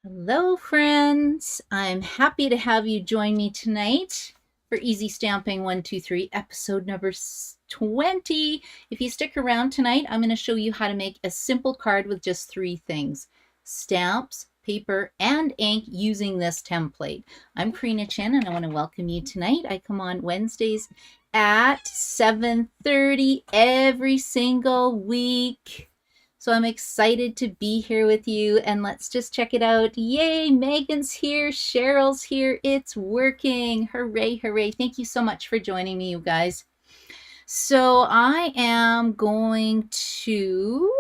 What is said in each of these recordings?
Hello, friends. I'm happy to have you join me tonight for Easy Stamping 123, episode number 20. If you stick around tonight, I'm going to show you how to make a simple card with just three things: stamps, paper, and ink using this template. I'm Karina Chen, and I want to welcome you tonight. I come on Wednesdays at 7:30 every single week. So I'm excited to be here with you, and let's just check it out. Yay, Megan's here, Cheryl's here, it's working. Hooray, hooray. Thank you so much for joining me, you guys. So I am going to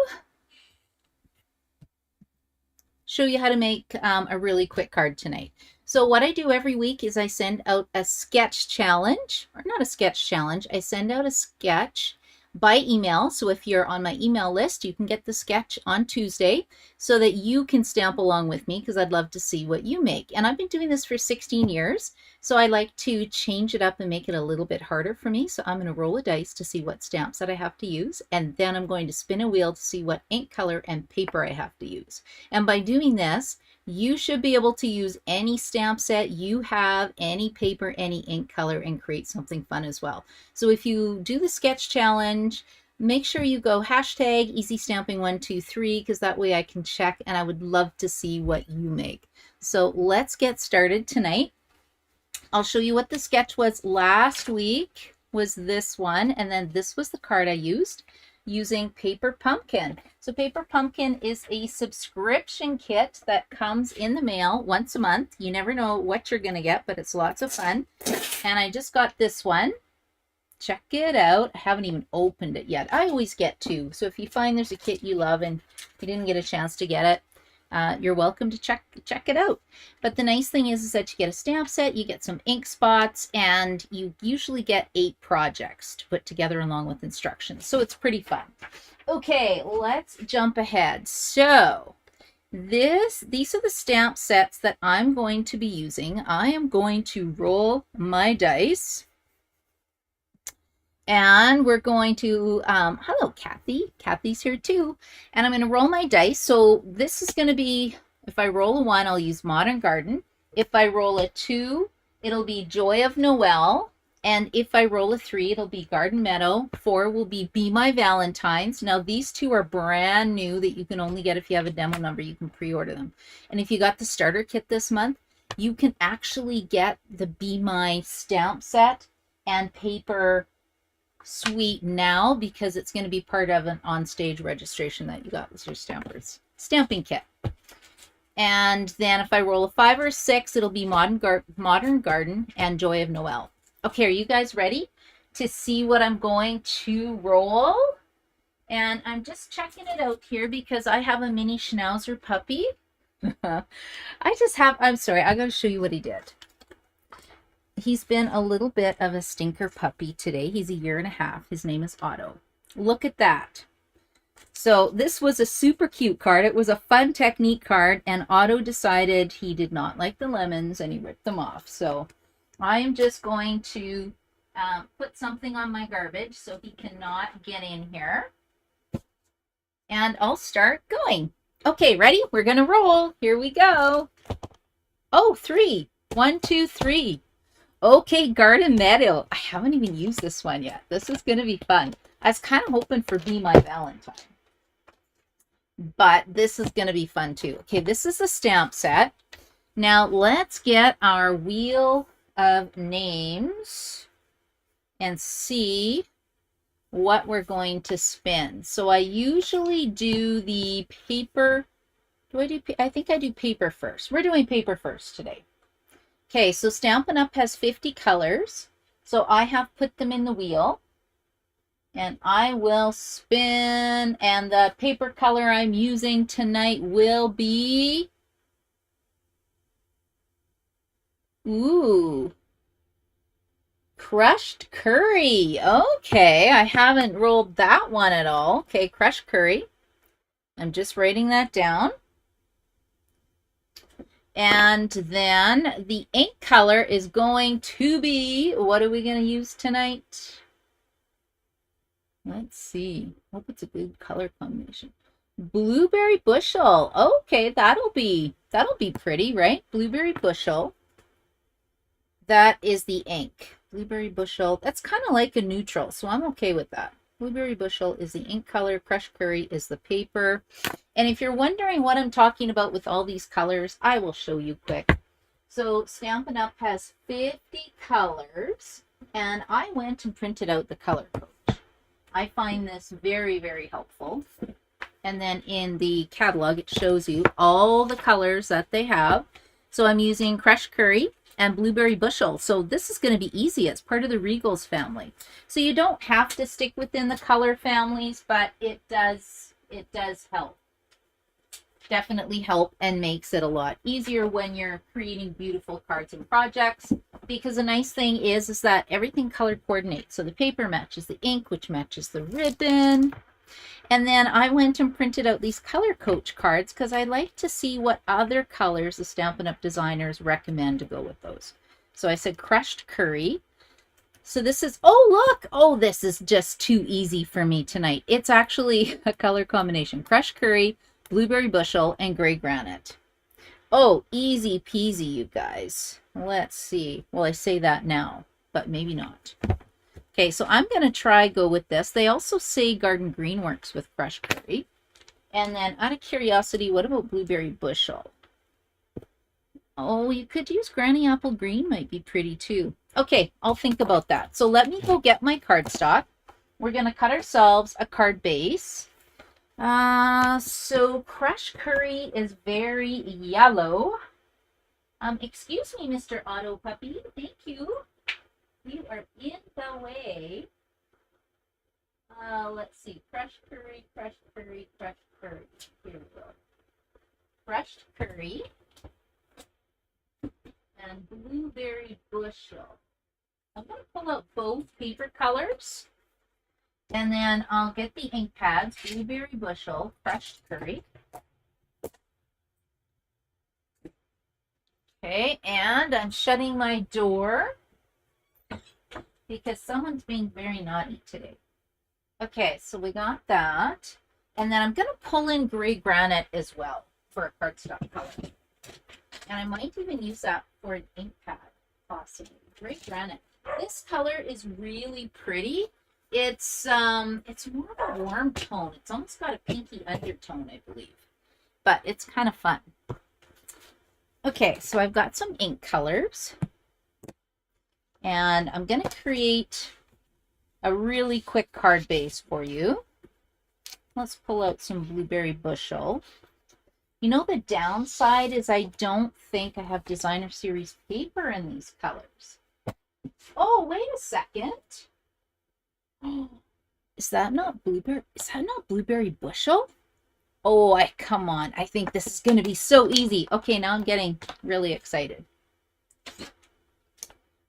show you how to make a really quick card tonight. So what I do every week is I send out a sketch challenge, or not a sketch challenge, I send out a sketch by email. So if you're on my email list, you can get the sketch on Tuesday so that you can stamp along with me, because I'd love to see what you make. And I've been doing this for 16 years, so I like to change it up and make it a little bit harder for me. So I'm going to roll a dice to see what stamps that I have to use, and then I'm going to spin a wheel to see what ink color and paper I have to use. And by doing this, you should be able to use any stamp set you have, any paper, any ink color, and create something fun as well. So if you do the sketch challenge, make sure you go hashtag easystamping123, because that way I can check, and I would love to see what you make. So let's get started tonight. I'll show you what the sketch was last week, was this one, and then this was the card I used using Paper Pumpkin. So Paper Pumpkin is a subscription kit that comes in the mail once a month. You never know what you're going to get, but it's lots of fun. And I just got this one. Check it out. I haven't even opened it yet. I always get two. So if you find there's a kit you love and you didn't get a chance to get it, you're welcome to check it out. But the nice thing is that you get a stamp set, you get some ink spots, and you usually get 8 projects to put together along with instructions. So it's pretty fun. Okay, let's jump ahead. So these are the stamp sets that I'm going to be using. I am going to roll my dice. And we're going to, hello, Kathy. Kathy's here too. And I'm going to roll my dice. So this is going to be, if I roll a 1, I'll use Modern Garden. If I roll a 2, it'll be Joy of Noel. And if I roll a 3, it'll be Garden Meadow. 4 will be Be My Valentine's. Now, these 2 are brand new that you can only get if you have a demo number. You can pre-order them. And if you got the starter kit this month, you can actually get the Be My stamp set and paper suite now, because it's going to be part of an on-stage registration that you got with your stamping kit. And then if I roll a 5 or a 6, it'll be Modern Garden and Joy of Noel. Okay, are you guys ready to see what I'm going to roll? And I'm just checking it out here because I have a mini Schnauzer puppy. I'm sorry, I got to show you what he did. He's been a little bit of a stinker puppy today. He's 1.5 years. His name is Otto. Look at that. So this was a super cute card. It was a fun technique card, and Otto decided he did not like the lemons and he ripped them off. So I am just going to put something on my garbage so he cannot get in here. And I'll start going. Okay, ready? We're going to roll. Here we go. Oh, 3. 1, 2, 3. Okay, Garden Meadow. I haven't even used this one yet. This is going to be fun. I was kind of hoping for Be My Valentine, but this is going to be fun too. Okay, this is the stamp set. Now let's get our wheel of names and see what we're going to spin. So I usually do the paper. I think I do paper first. We're doing paper first today. Okay, so Stampin' Up! Has 50 colors, so I have put them in the wheel, and I will spin, and the paper color I'm using tonight will be, Crushed Curry. Okay, I haven't rolled that one at all. Okay, Crushed Curry. I'm just writing that down. And then the ink color is going to be, what are we going to use tonight? Let's see. Hope it's a good color combination. Blueberry bushel. Okay, that'll be pretty, right? Blueberry bushel. That is the ink. Blueberry bushel. That's kind of like a neutral, so I'm okay with that. Blueberry bushel is the ink color. Crushed curry is the paper. And if you're wondering what I'm talking about with all these colors, I will show you quick. So Stampin' Up! Has 50 colors, and I went and printed out the color coach. I find this very, very helpful. And then in the catalog, it shows you all the colors that they have. So I'm using crushed curry and blueberry bushel. So this is going to be easy. It's part of the Regals family. So you don't have to stick within the color families, but it does help. Definitely help and makes it a lot easier when you're creating beautiful cards and projects, because the nice thing is that everything color coordinates. So the paper matches the ink, which matches the ribbon. And then I went and printed out these color coach cards because I like to see what other colors the Stampin' Up! Designers recommend to go with those. So I said crushed curry. So this is, oh look, oh this is just too easy for me tonight. It's actually a color combination. Crushed curry, blueberry bushel, and gray granite. Oh, easy peasy, you guys. Let's see. Well, I say that now, but maybe not. Okay, so I'm going to go with this. They also say Garden Green works with crushed curry. And then out of curiosity, what about blueberry bushel? Oh, you could use Granny Apple Green, might be pretty too. Okay, I'll think about that. So let me go get my cardstock. We're going to cut ourselves a card base. So crushed curry is very yellow. Excuse me, Mr. Auto Puppy. Thank you. You are in the way. Let's see. Crushed curry, crushed curry, crushed curry. Here we go. Crushed curry and blueberry bushel. I'm going to pull out both paper colors. And then I'll get the ink pads. Blueberry bushel, crushed curry. Okay, and I'm shutting my door because someone's being very naughty today. Okay, so we got that. And then I'm going to pull in gray granite as well for a cardstock color. And I might even use that for an ink pad, possibly. Gray granite. This color is really pretty. It's more of a warm tone. It's almost got a pinky undertone, I believe. But it's kind of fun. Okay, so I've got some ink colors. And I'm going to create a really quick card base for you. Let's pull out some blueberry bushel. You know, the downside is I don't think I have designer series paper in these colors. Oh, wait a second. Is that not blueberry bushel? Oh, come on. I think this is going to be so easy. Okay, now I'm getting really excited.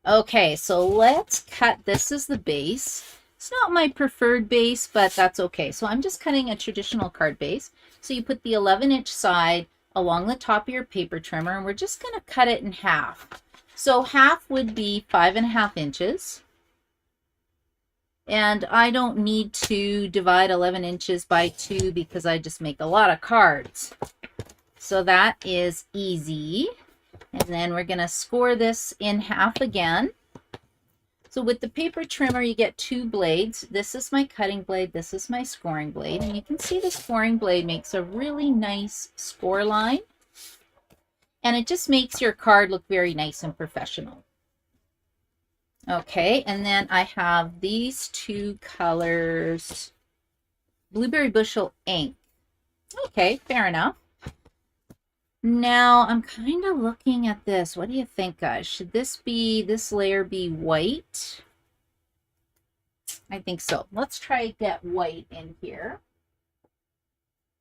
Okay, so let's cut. This is the base. It's not my preferred base, but that's okay. So I'm just cutting a traditional card base. So you put the 11-inch side along the top of your paper trimmer, and we're just going to cut it in half. So half would be 5.5 inches. And I don't need to divide 11 inches by 2 because I just make a lot of cards. So that is easy. And then we're going to score this in half again. So with the paper trimmer, you get 2 blades. This is my cutting blade. This is my scoring blade. And you can see the scoring blade makes a really nice score line. And it just makes your card look very nice and professional. Okay, and then I have these 2 colors. Blueberry bushel ink. Okay, fair enough. Now, I'm kind of looking at this. What do you think, guys? Should this layer be white? I think so. Let's try get white in here.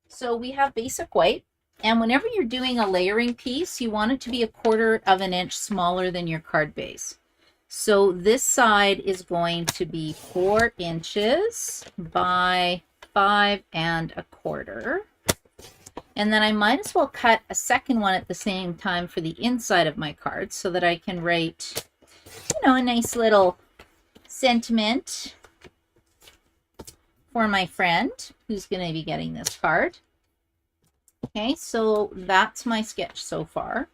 So we have basic white. And whenever you're doing a layering piece, you want it to be 1/4 of an inch smaller than your card base. So this side is going to be 4 inches by 5.25. And then I might as well cut a second one at the same time for the inside of my card so that I can write, you know, a nice little sentiment for my friend who's going to be getting this card. Okay, so that's my sketch so far.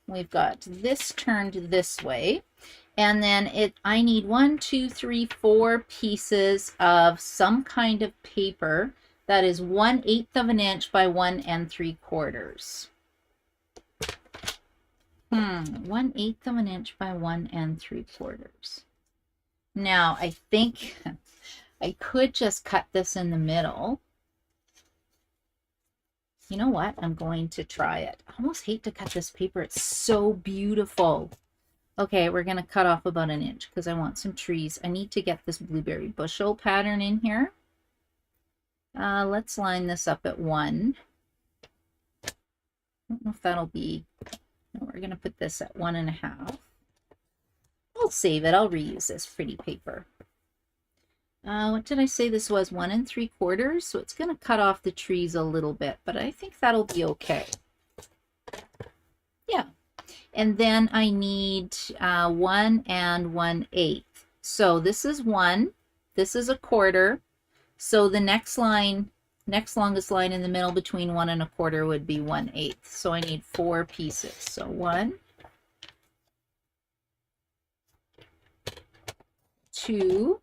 We've got this turned this way. And then I need 1, 2, 3, 4 pieces of some kind of paper that is 1/8 of an inch by 1 3/4. 1/8 of an inch by 1 3/4. Now I think I could just cut this in the middle. You know what? I'm going to try it. I almost hate to cut this paper. It's so beautiful. Okay, we're going to cut off about an inch because I want some trees. I need to get this blueberry bushel pattern in here. Let's line this up at 1. I don't know if that'll be... No, we're going to put this at 1.5. I'll save it. I'll reuse this pretty paper. What did I say this was? 1 3/4. So it's going to cut off the trees a little bit, but I think that'll be okay. Yeah. And then I need 1 1/8. So this is 1. This is 1/4. So the next longest line in the middle between 1 1/4 would be 1/8. So I need 4 pieces. So 1, 2,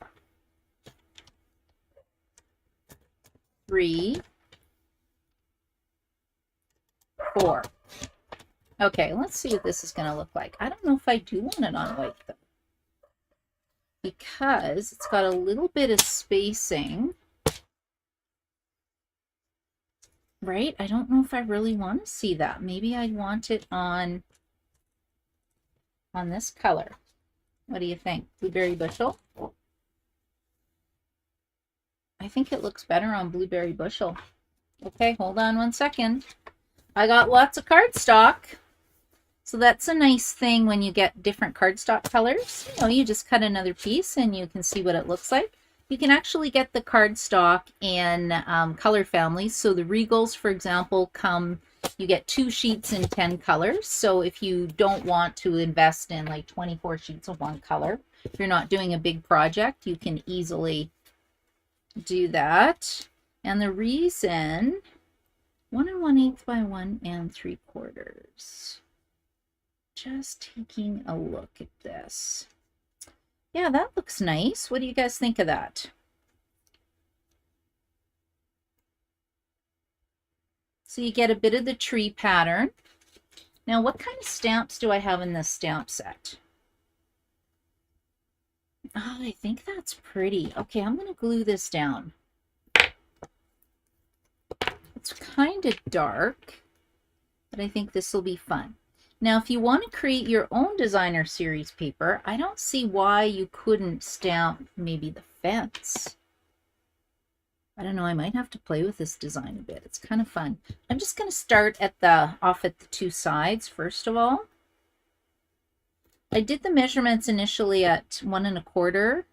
3, 4. Okay, let's see what this is going to look like. I don't know if I do want it on white though, because it's got a little bit of spacing, right? I don't know if I really want to see that. Maybe I'd want it on this color. What do you think? Blueberry bushel? I think it looks better on blueberry bushel. Okay, hold on 1 second. I got lots of cardstock. So that's a nice thing when you get different cardstock colors. You know, you just cut another piece and you can see what it looks like. You can actually get the cardstock in color families. So the Regals, for example, you get 2 sheets in 10 colors. So if you don't want to invest in like 24 sheets of one color, if you're not doing a big project, you can easily do that. And the reason, 1 1/8 by 1 3/4. Just taking a look at this. Yeah, that looks nice. What do you guys think of that? So you get a bit of the tree pattern. Now, what kind of stamps do I have in this stamp set? Oh, I think that's pretty. Okay, I'm going to glue this down. It's kind of dark, but I think this will be fun. Now, if you want to create your own designer series paper, I don't see why you couldn't stamp maybe the fence. I don't know, I might have to play with this design a bit. It's kind of fun. I'm just going to start off at the 2 sides first of all. I did the measurements initially at 1 1/4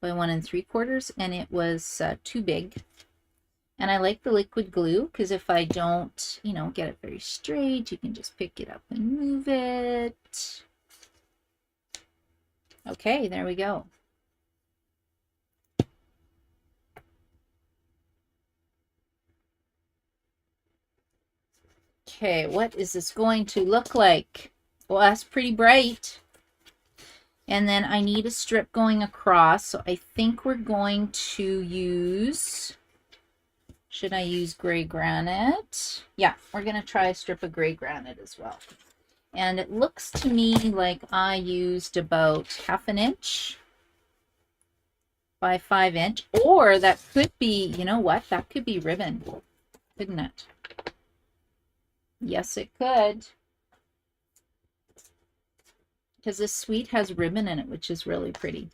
by 1 3/4, and it was too big. And I like the liquid glue because if I don't, get it very straight, you can just pick it up and move it. Okay, there we go. Okay, what is this going to look like? Well, that's pretty bright. And then I need a strip going across, so I think we're going to use... Should I use gray granite? Yeah, we're going to try a strip of gray granite as well. And it looks to me like I used about 1/2 inch by 5 inch. Or that could be, you know what? That could be ribbon, couldn't it? Yes, it could. Because this suite has ribbon in it, which is really pretty.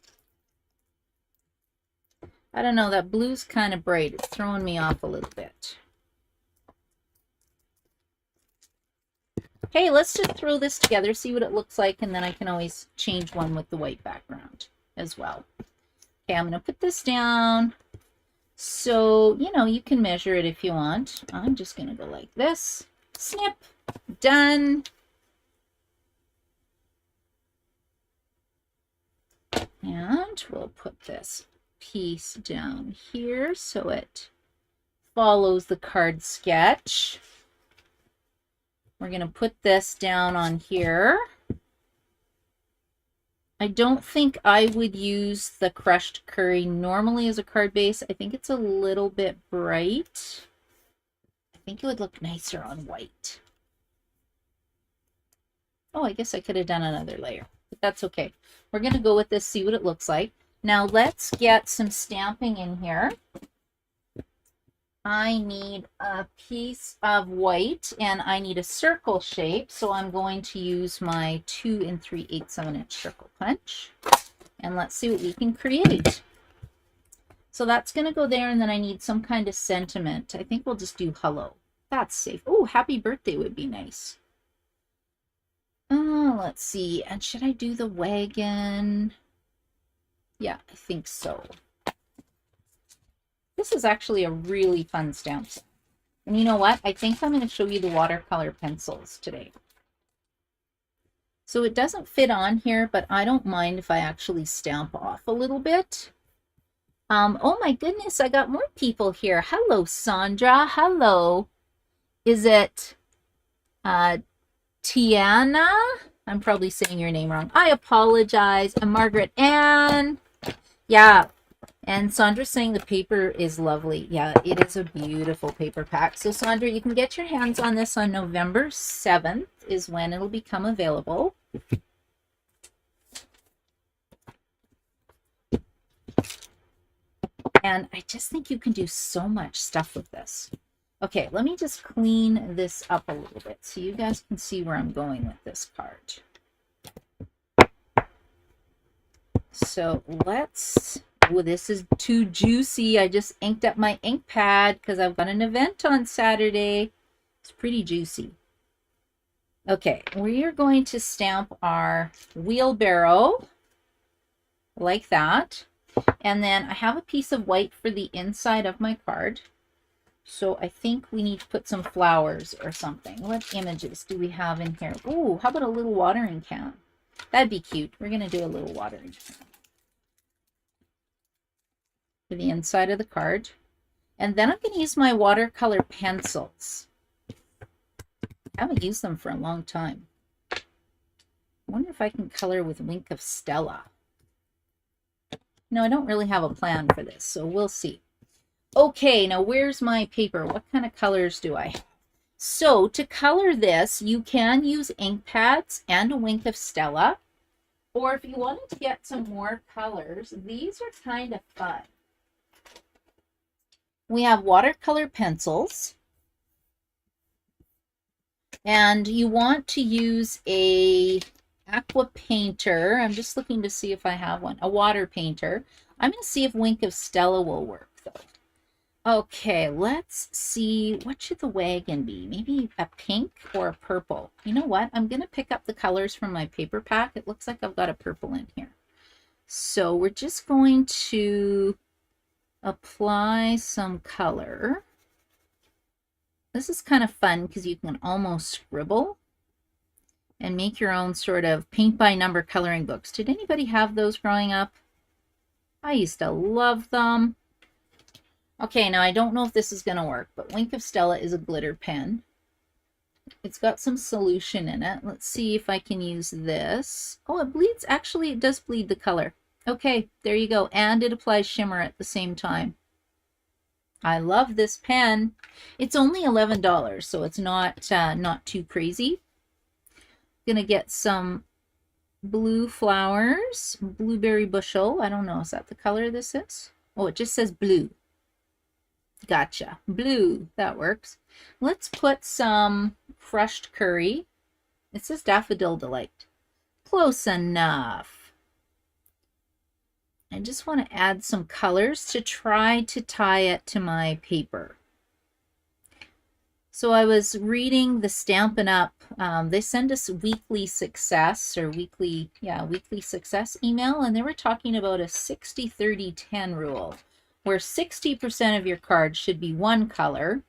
I don't know, that blue's kind of bright. It's throwing me off a little bit. Okay, let's just throw this together, see what it looks like, and then I can always change one with the white background as well. Okay, I'm going to put this down. So, you can measure it if you want. I'm just going to go like this. Snip. Done. And we'll put this piece down here so it follows the card sketch. We're going to put this down on here. I don't think I would use the crushed curry normally as a card base. I think it's a little bit bright. I think it would look nicer on white. Oh, I guess I could have done another layer, but that's okay. We're going to go with this, see what it looks like. Now let's get some stamping in here. I need a piece of white and I need a circle shape, so I'm going to use my 2 3/8 inch circle punch, and let's see what we can create. So that's going to go there, and then I need some kind of sentiment. I think we'll just do hello. That's safe. Oh, happy birthday would be nice. Let's see, and should I do the wagon? Yeah, I think so. This is actually a really fun stamp set. And you know what? I think I'm going to show you the watercolor pencils today. So it doesn't fit on here, but I don't mind if I actually stamp off a little bit. Oh my goodness, I got more people here. Hello, Sandra. Hello. Is it Tiana? I'm probably saying your name wrong. I apologize. And Margaret Ann. Yeah. And Sandra's saying the paper is lovely. Yeah, it is a beautiful paper pack. So Sandra, you can get your hands on this on November 7th is when it'll become available. And I just think you can do so much stuff with this. Okay, let me just clean this up a little bit so you guys can see where I'm going with this card. So let's... Oh, this is too juicy. I just inked up my ink pad because I've got an event on Saturday. It's pretty juicy. Okay, we are going to stamp our wheelbarrow like that. And then I have a piece of white for the inside of my card. So I think we need to put some flowers or something. What images do we have in here? Oh, how about a little watering can? That'd be cute. We're going to do a little watering can for the inside of the card. And then I'm going to use my watercolor pencils. I haven't used them for a long time. I wonder if I can color with Wink of Stella. No, I don't really have a plan for this, so we'll see. Okay, now where's my paper? What kind of colors do I have? So to color this, you can use ink pads and a Wink of Stella. Or if you wanted to get some more colors, these are kind of fun. We have watercolor pencils, and you want to use a aqua painter. I'm just looking to see if I have one. A water painter. I'm going to see if Wink of Stella will work though. Okay, let's see. What should the wagon be? Maybe a pink or a purple. You know what? I'm going to pick up the colors from my paper pack. It looks like I've got a purple in here. So we're just going to apply some color. This is kind of fun because you can almost scribble and make your own sort of paint by number coloring books. Did anybody have those growing up? I used to love them. Okay, now I don't know if this is going to work, but Wink of Stella is a glitter pen. It's got some solution in it. Let's see if I can use this. Oh, it bleeds. Actually, it does bleed the color. Okay, there you go. And it applies shimmer at the same time. I love this pen. It's only $11, so it's not too crazy. Gonna get some blue flowers, blueberry bushel. I don't know, is that the color this is? Oh, it just says blue. Gotcha. Blue, that works. Let's put some crushed curry. It says Daffodil Delight. Close enough. I just want to add some colors to try to tie it to my paper. So I was reading the Stampin' Up. They send us weekly success or weekly success email, and they were talking about a 60-30-10 rule, where 60% of your cards should be one color,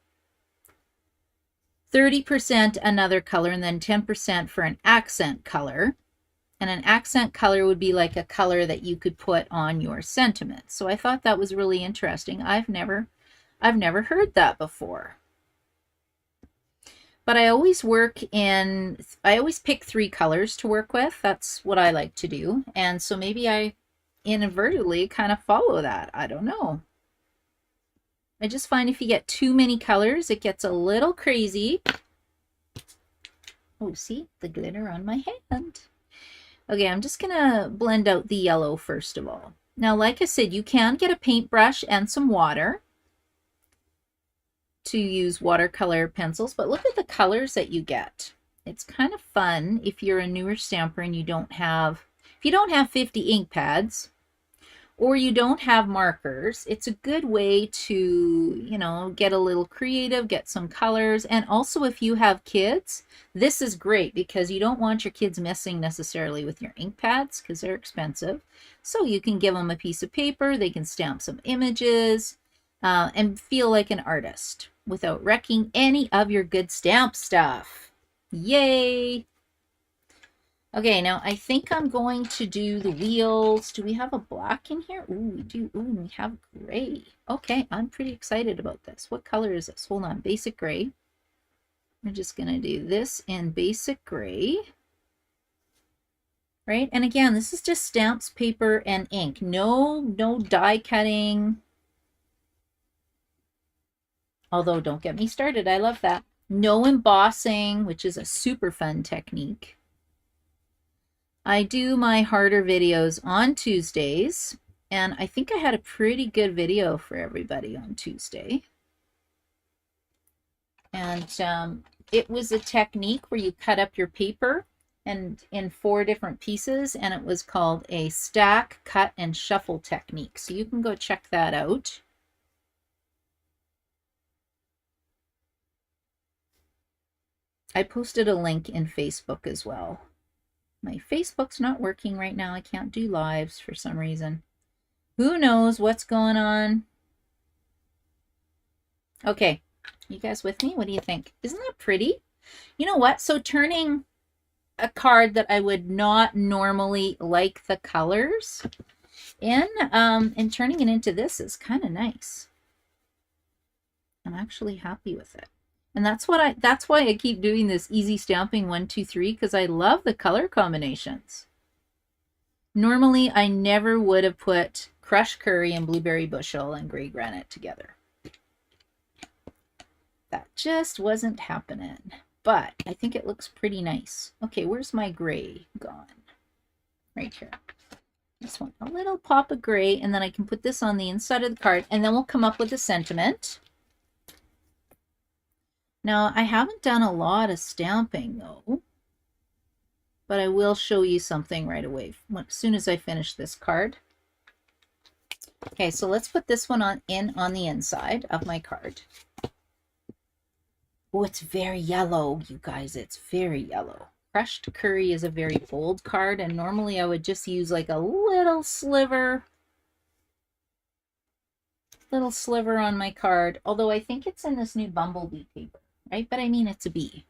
30% another color, and then 10% for an accent color. And an accent color would be like a color that you could put on your sentiment. So I thought that was really interesting. I've never I've never heard that before. But I always I always pick 3 colors to work with. That's what I like to do. And so maybe I inadvertently kind of follow that. I don't know. I just find if you get too many colors, it gets a little crazy. Oh, see the glitter on my hand. Okay, I'm just gonna blend out the yellow first of all. Now, like I said, you can get a paintbrush and some water to use watercolor pencils, but look at the colors that you get. It's kind of fun if you're a newer stamper and you don't have 50 ink pads or you don't have markers. It's a good way to, you know, get a little creative, get some colors. And also if you have kids, this is great because you don't want your kids messing necessarily with your ink pads because they're expensive. So you can give them a piece of paper, they can stamp some images, and feel like an artist without wrecking any of your good stamp stuff. Yay! Okay, now I think I'm going to do the wheels. Do we have a black in here? Ooh, we do. Ooh, we have gray. Okay, I'm pretty excited about this. What color is this? Hold on, basic gray. We're just gonna do this in basic gray. Right, and again, this is just stamps, paper, and ink. No die cutting. Although, don't get me started, I love that. No embossing, which is a super fun technique. I do my harder videos on Tuesdays, and I think I had a pretty good video for everybody on Tuesday. And it was a technique where you cut up your paper and in 4 different pieces, and it was called a stack, cut, and shuffle technique. So you can go check that out. I posted a link in Facebook as well. My Facebook's not working right now. I can't do lives for some reason. Who knows what's going on? Okay, you guys with me? What do you think? Isn't that pretty? You know what? So turning a card that I would not normally like the colors in, and turning it into this is kind of nice. I'm actually happy with it. And that's why I keep doing this easy stamping 1, 2, 3, because I love the color combinations. Normally, I never would have put crushed curry and blueberry bushel and gray granite together. That just wasn't happening. But I think it looks pretty nice. Okay, where's my gray gone? Right here. This one, a little pop of gray, and then I can put this on the inside of the card, and then we'll come up with a sentiment. Now, I haven't done a lot of stamping, though, but I will show you something right away as soon as I finish this card. Okay, so let's put this one on the inside of my card. Oh, it's very yellow, you guys. It's very yellow. Crushed curry is a very bold card, and normally I would just use like a little sliver on my card, although I think it's in this new bumblebee paper. Right? But I mean, it's a bee.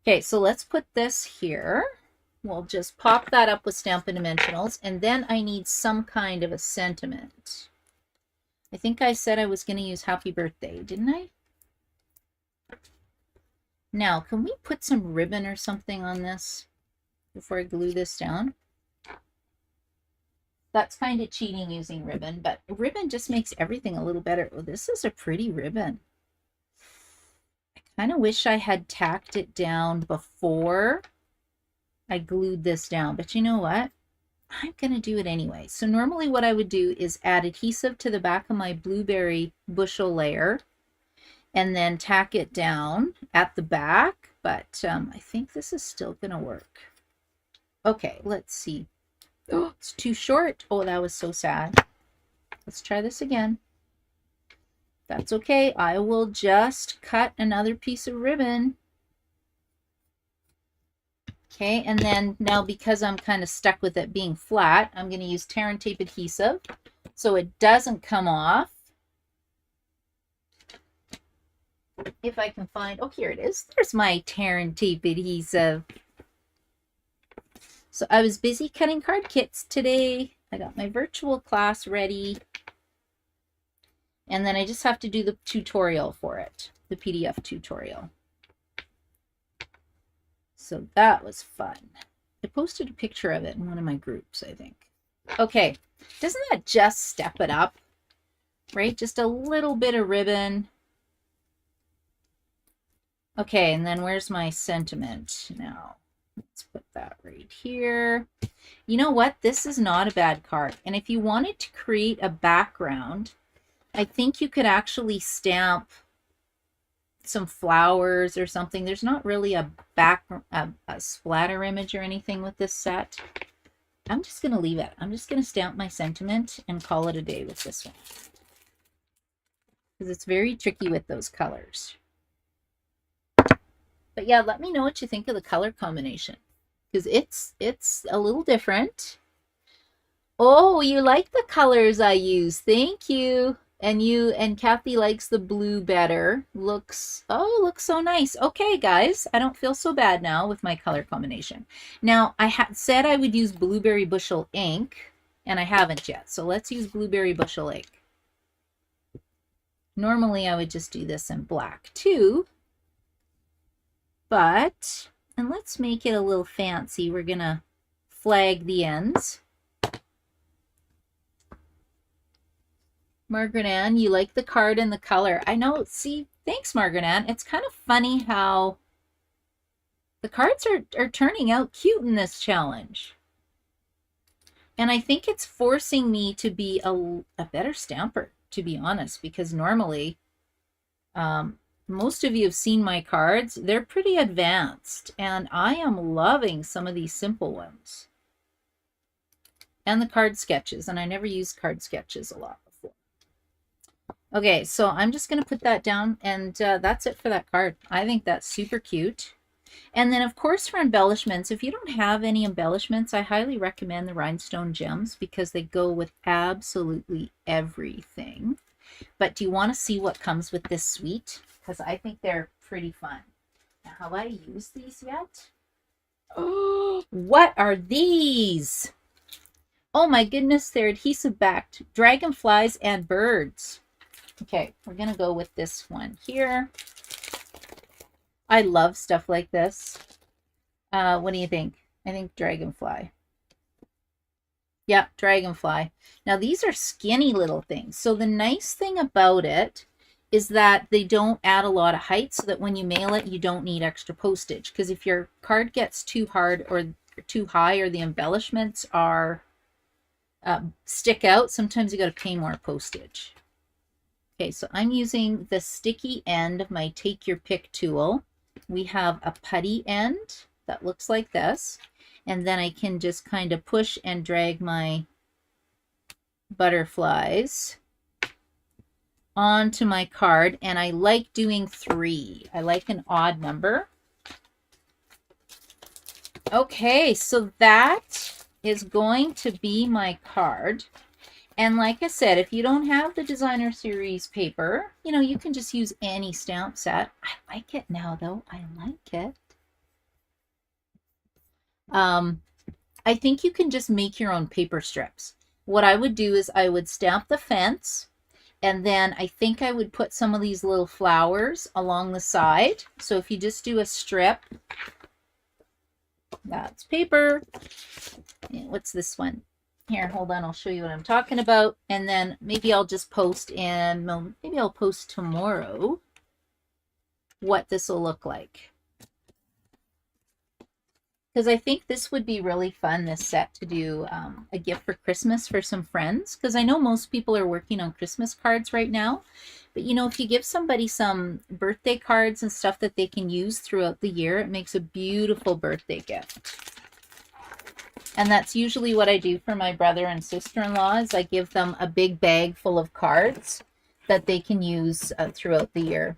Okay, so let's put this here. We'll just pop that up with Stampin' Dimensionals, and then I need some kind of a sentiment. I think I said I was going to use happy birthday, didn't I? Now, can we put some ribbon or something on this before I glue this down? That's kind of cheating using ribbon, but ribbon just makes everything a little better. Oh, this is a pretty ribbon. I kind of wish I had tacked it down before I glued this down, but you know what? I'm going to do it anyway. So normally what I would do is add adhesive to the back of my blueberry bushel layer and then tack it down at the back, but I think this is still going to work. Okay, let's see. Oh, it's too short. Oh, that was so sad. Let's try this again. That's okay. I will just cut another piece of ribbon. Okay, and then now because I'm kind of stuck with it being flat, I'm going to use tear and tape adhesive so it doesn't come off. If I can find, oh, here it is. There's my tear and tape adhesive. So I was busy cutting card kits today. I got my virtual class ready. And then I just have to do the tutorial for it, the PDF tutorial. So that was fun. I posted a picture of it in one of my groups, I think. Okay, doesn't that just step it up, right? Just a little bit of ribbon. Okay, and then where's my sentiment now? Let's put that right here. You know what? This is not a bad card. And if you wanted to create a background, I think you could actually stamp some flowers or something. There's not really a splatter image or anything with this set. I'm just going to leave it. I'm just going to stamp my sentiment and call it a day with this one. Because it's very tricky with those colors. But yeah, let me know what you think of the color combination. Because it's a little different. Oh, you like the colors I use. Thank you. And Kathy likes the blue better. Looks so nice. Okay, guys, I don't feel so bad now with my color combination. Now, I had said I would use Blueberry Bushel ink, and I haven't yet. So let's use Blueberry Bushel ink. Normally, I would just do this in black too. But, and let's make it a little fancy. We're gonna flag the ends. Margaret Ann, you like the card and the color. I know, see, thanks, Margaret Ann. It's kind of funny how the cards are turning out cute in this challenge. And I think it's forcing me to be a better stamper, to be honest, because normally, most of you have seen my cards. They're pretty advanced, and I am loving some of these simple ones. And the card sketches, and I never used card sketches a lot before. Okay, so I'm just going to put that down, and that's it for that card. I think that's super cute. And then, of course, for embellishments, if you don't have any embellishments, I highly recommend the rhinestone gems because they go with absolutely everything. But do you want to see what comes with this suite? Because I think they're pretty fun. Now, have I used these yet? Oh, what are these? Oh my goodness, they're adhesive backed dragonflies and birds. Okay, we're going to go with this one here. I love stuff like this. What do you think? I think dragonfly. Yeah, dragonfly. Now, these are skinny little things. So the nice thing about it is that they don't add a lot of height so that when you mail it, you don't need extra postage. Because if your card gets too hard or too high or the embellishments are stick out, sometimes you got to pay more postage. Okay, so I'm using the sticky end of my Take Your Pick tool. We have a putty end that looks like this. And then I can just kind of push and drag my butterflies onto my card. And I like doing 3. I like an odd number. Okay, so that is going to be my card. And like I said, if you don't have the designer series paper, you know, you can just use any stamp set. I like it now, though. I like it. I think you can just make your own paper strips. What I would do is I would stamp the fence, and then I think I would put some of these little flowers along the side. So if you just do a strip, that's paper. What's this one? Here, hold on, I'll show you what I'm talking about. And then maybe I'll just post maybe I'll post tomorrow what this will look like. Because I think this would be really fun, this set, to do a gift for Christmas for some friends. Because I know most people are working on Christmas cards right now. But, you know, if you give somebody some birthday cards and stuff that they can use throughout the year, it makes a beautiful birthday gift. And that's usually what I do for my brother and sister-in-law, is I give them a big bag full of cards that they can use throughout the year.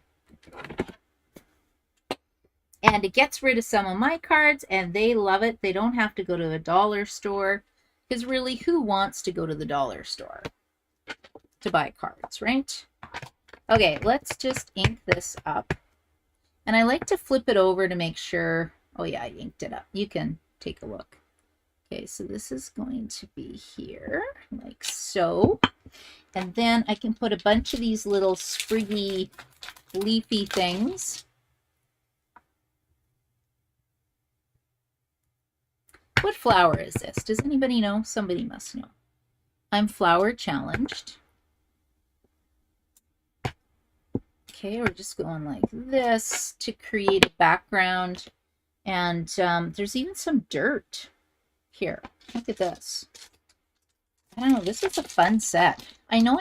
And it gets rid of some of my cards, and they love it. They don't have to go to a dollar store, because really, who wants to go to the dollar store to buy cards, right? Okay, let's just ink this up. And I like to flip it over to make sure. Oh yeah, I inked it up. You can take a look. Okay, so this is going to be here, like so. And then I can put a bunch of these little spriggy, leafy things. What flower is this? Does anybody know? Somebody must know. I'm flower challenged. Okay, we're just going like this to create a background. And there's even some dirt here. Look at this. I don't know. This is a fun set. I know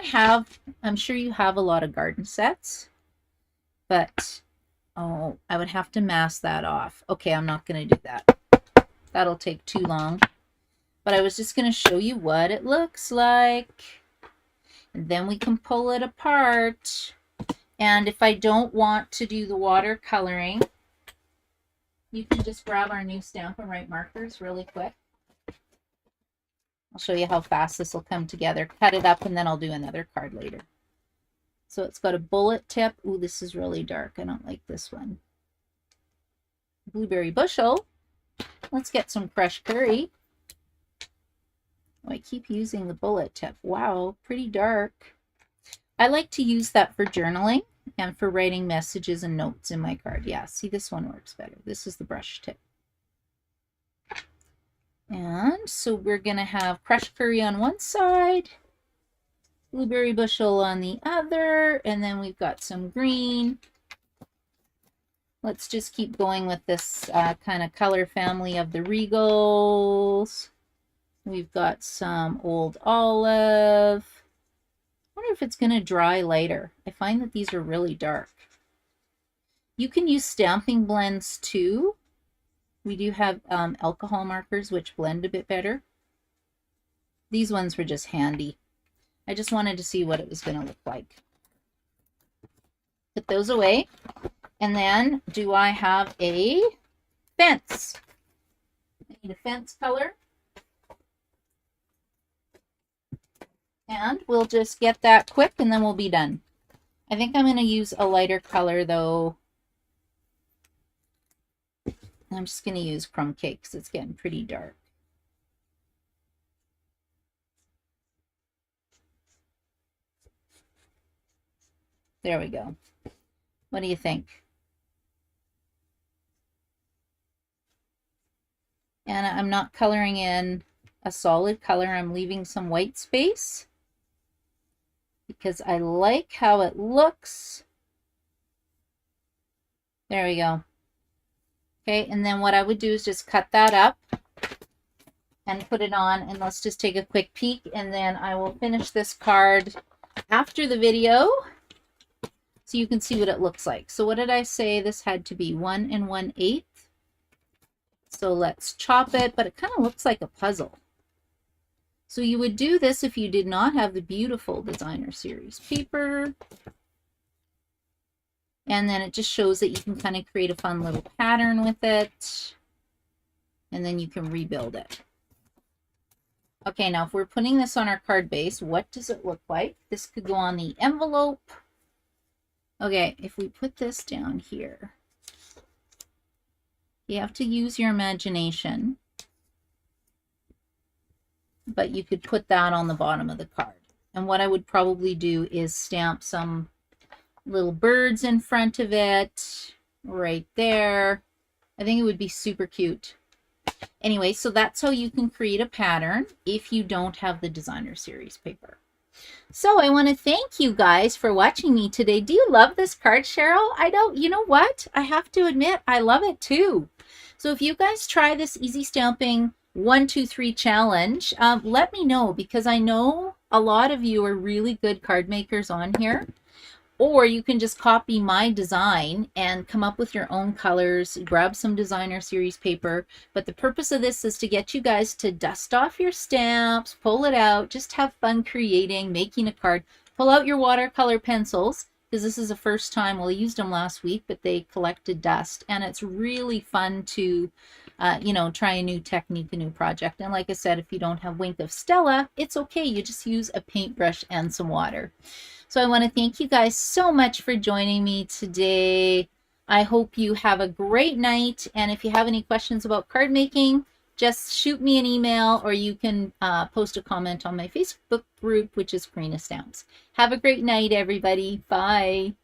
I'm sure you have a lot of garden sets, but oh, I would have to mask that off. Okay, I'm not going to do that. That'll take too long. But I was just going to show you what it looks like. And then we can pull it apart. And if I don't want to do the watercoloring, you can just grab our new Stampin' Right markers really quick. I'll show you how fast this will come together. Cut it up and then I'll do another card later. So it's got a bullet tip. Ooh, this is really dark. I don't like this one. Blueberry bushel. Let's get some crushed curry. Oh, I keep using the bullet tip. Wow, pretty dark. I like to use that for journaling and for writing messages and notes in my card. Yeah, see, this one works better. This is the brush tip. And so we're going to have crushed curry on one side, blueberry bushel on the other, and then we've got some green. Let's just keep going with this kind of color family of the Regals. We've got some old olive. I wonder if it's going to dry later. I find that these are really dark. You can use stamping blends too. We do have alcohol markers which blend a bit better. These ones were just handy. I just wanted to see what it was going to look like. Put those away. And then, do I have a fence? I need a fence color. And we'll just get that quick and then we'll be done. I think I'm going to use a lighter color though. I'm just going to use crumb cake because it's getting pretty dark. There we go. What do you think? And I'm not coloring in a solid color. I'm leaving some white space because I like how it looks. There we go. Okay, and then what I would do is just cut that up and put it on, and let's just take a quick peek, and then I will finish this card after the video so you can see what it looks like. So what did I say? This had to be 1 1/8. So let's chop it, but it kind of looks like a puzzle. So you would do this if you did not have the beautiful designer series paper. And then it just shows that you can kind of create a fun little pattern with it. And then you can rebuild it. Okay, now if we're putting this on our card base, what does it look like? This could go on the envelope. Okay, if we put this down here, you have to use your imagination. But you could put that on the bottom of the card. And what I would probably do is stamp some little birds in front of it right there. I think it would be super cute. Anyway, so that's how you can create a pattern if you don't have the designer series paper. So I want to thank you guys for watching me today. Do you love this card, Cheryl? I don't. You know what? I have to admit, I love it too. So if you guys try this easy stamping 1, 2, 3 challenge, let me know, because I know a lot of you are really good card makers on here. Or you can just copy my design and come up with your own colors, grab some designer series paper. But the purpose of this is to get you guys to dust off your stamps, pull it out, just have fun creating, making a card. Pull out your watercolor pencils, because this is the first time, well, I used them last week, but they collected dust. And it's really fun to, you know, try a new technique, a new project. And like I said, if you don't have Wink of Stella, it's okay. You just use a paintbrush and some water. So I want to thank you guys so much for joining me today. I hope you have a great night. And if you have any questions about card making, just shoot me an email, or you can post a comment on my Facebook group, which is Karina Stamps. Have a great night, everybody. Bye.